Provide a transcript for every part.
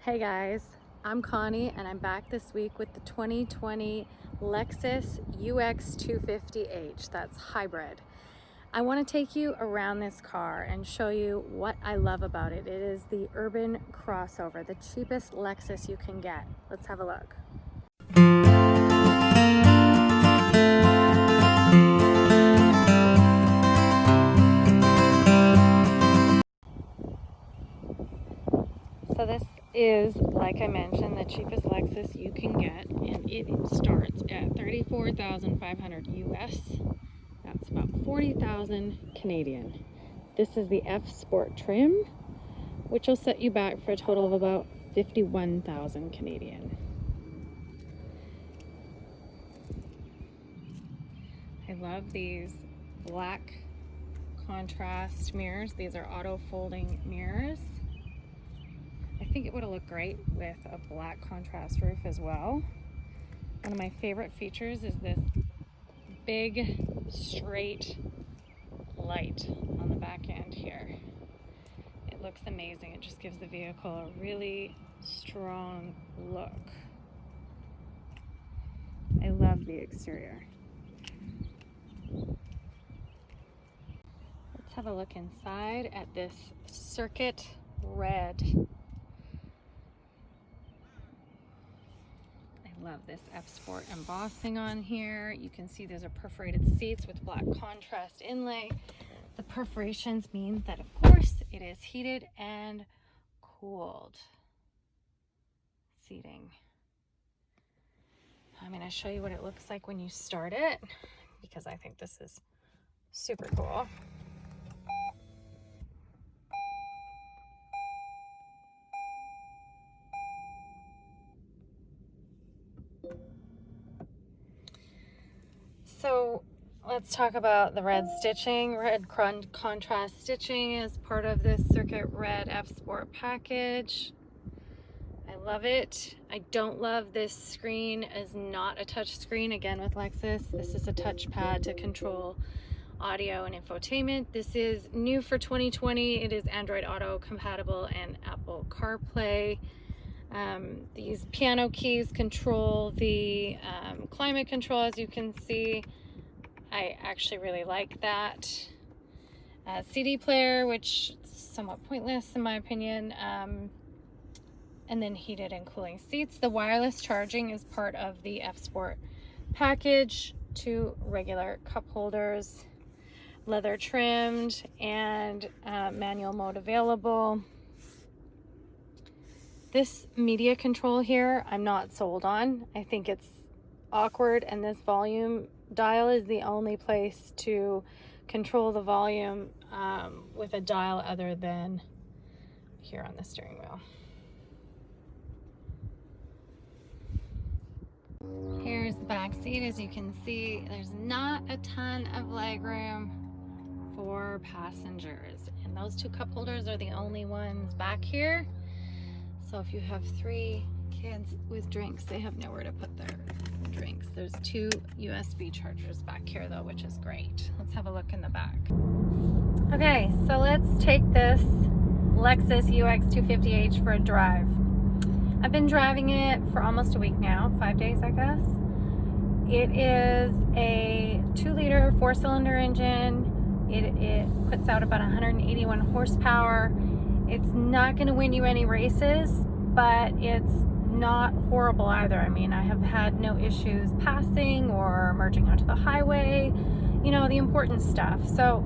Hey guys, I'm Connie and I'm back this week with the 2020 Lexus UX250h. That's hybrid. I want to take you around this car and show you what I love about it. It is the urban crossover, the cheapest Lexus you can get. Let's have a look. So this is, like I mentioned, the cheapest Lexus you can get, and it starts at $34,500 US. That's about 40,000 Canadian. This is the F Sport trim, which will set you back for a total of about 51,000 Canadian. I love these black contrast mirrors. These are auto folding mirrors. I think it would have looked great with a black contrast roof as well. One of my favorite features is this big straight light on the back end here. It looks amazing. It just gives the vehicle a really strong look. I love the exterior. Let's have a look inside at this circuit red. Love this F Sport embossing on here. You can see those are perforated seats with black contrast inlay. The perforations mean that, of course, it is heated and cooled seating. I'm going to show you what it looks like when you start it, because I think this is super cool. So let's talk about the red stitching. Red contrast stitching is part of this Circuit Red F Sport package. I love it. I don't love this screen as not a touch screen. Again, with Lexus, this is a touchpad to control audio and infotainment. This is new for 2020. It is Android Auto compatible and Apple CarPlay. These piano keys control the climate control, as you can see. I actually really like that. CD player, which is somewhat pointless in my opinion. And then heated and cooling seats. The wireless charging is part of the F Sport package. 2 regular cup holders, leather trimmed, and manual mode available. This media control here, I'm not sold on. I think it's awkward, and this volume dial is the only place to control the volume with a dial other than here on the steering wheel. Here's the back seat. As you can see, there's not a ton of legroom for passengers, and those 2 cup holders are the only ones back here. So if you have 3 kids with drinks, they have nowhere to put their drinks. There's 2 USB chargers back here though, which is great. Let's have a look in the back. Okay, so let's take this Lexus UX250h for a drive. I've been driving it for almost a week now, 5 days I guess. It is a 2-liter 4-cylinder engine. It puts out about 181 horsepower. It's not going to win you any races, but it's not horrible either. I mean, I have had no issues passing or merging onto the highway, you know, the important stuff. So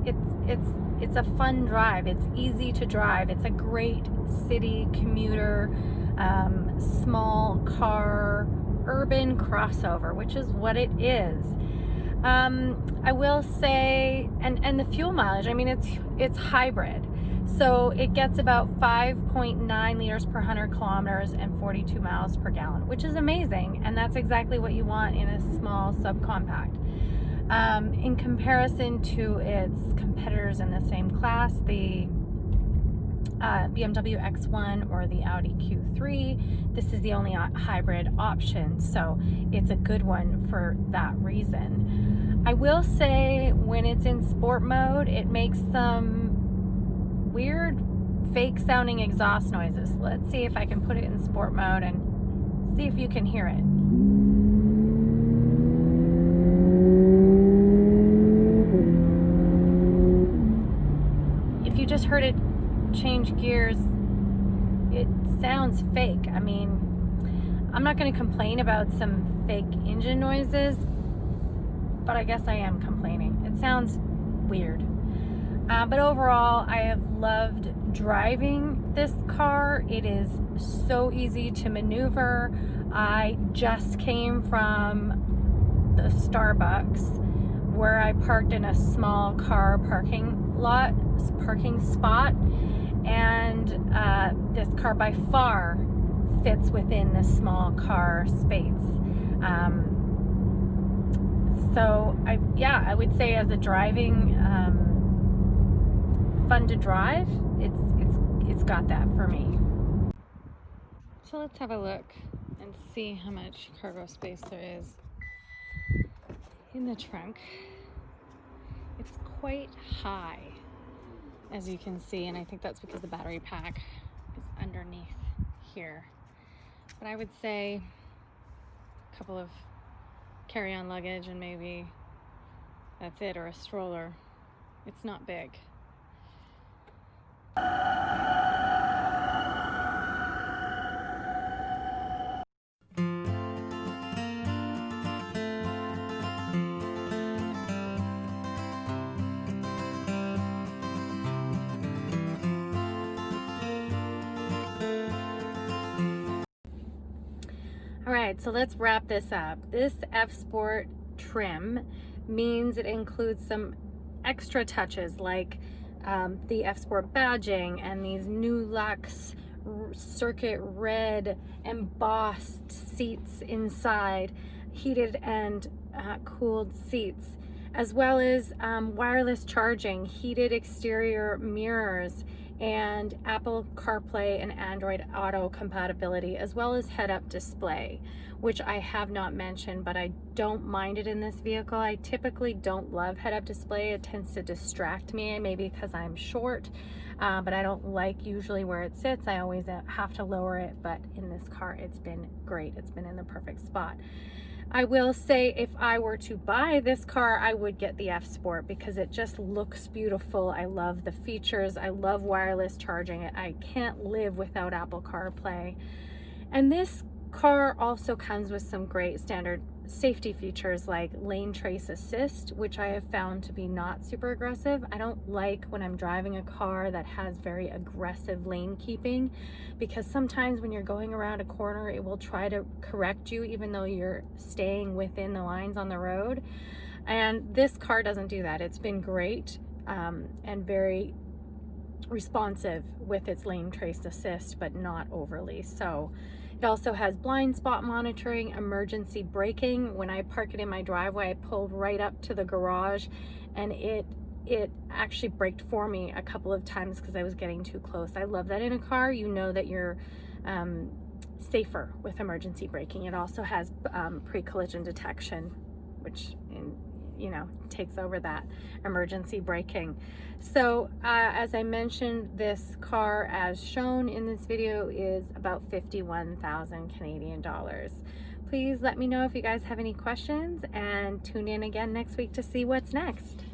it's a fun drive. It's easy to drive. It's a great city commuter, small car, urban crossover, which is what it is. I will say, and the fuel mileage, I mean, it's hybrid. So it gets about 5.9 liters per 100 kilometers and 42 miles per gallon, which is amazing. And that's exactly what you want in a small subcompact. In comparison to its competitors in the same class, the BMW X1 or the Audi Q3, this is the only hybrid option. So it's a good one for that reason. I will say when it's in sport mode, it makes some weird fake sounding exhaust noises. Let's see if I can put it in sport mode and see if you can hear it. If you just heard it change gears, it sounds fake. I mean, I'm not going to complain about some fake engine noises, but I guess I am complaining. It sounds weird. But overall, I have loved driving this car. It is so easy to maneuver. I just came from the Starbucks where I parked in a small car parking spot, and this car by far fits within this small car space. So I would say as a driving fun to drive, it's got that for me. So let's have a look and see how much cargo space there is in the trunk. It's quite high, as you can see, and I think that's because the battery pack is underneath here. But I would say a couple of carry-on luggage and maybe that's it, or a stroller. It's not big. All right, so let's wrap this up. This F-Sport trim means it includes some extra touches like the F-Sport badging and these new luxe circuit red embossed seats inside, heated and cooled seats, as well as wireless charging, heated exterior mirrors, and Apple CarPlay and Android Auto compatibility, as well as head-up display, which I have not mentioned, but I don't mind it in this vehicle. I typically don't love head-up display. It tends to distract me, maybe because I'm short, but I don't like usually where it sits. I always have to lower it, but in this car, it's been great. It's been in the perfect spot. I will say if I were to buy this car, I would get the F-Sport because it just looks beautiful. I love the features. I love wireless charging. I can't live without Apple CarPlay. And this car also comes with some great standard safety features like lane trace assist, which I have found to be not super aggressive. I don't like when I'm driving a car that has very aggressive lane keeping, because sometimes when you're going around a corner, it will try to correct you even though you're staying within the lines on the road. And this car doesn't do that. It's been great and very responsive with its lane trace assist, but not overly so. It also has blind spot monitoring, emergency braking. When I park it in my driveway, I pulled right up to the garage and it actually braked for me a couple of times because I was getting too close. I love that in a car. You know that you're safer with emergency braking. It also has pre-collision detection, which takes over that emergency braking. So as I mentioned, this car as shown in this video is about 51,000 Canadian dollars. Please let me know if you guys have any questions and tune in again next week to see what's next.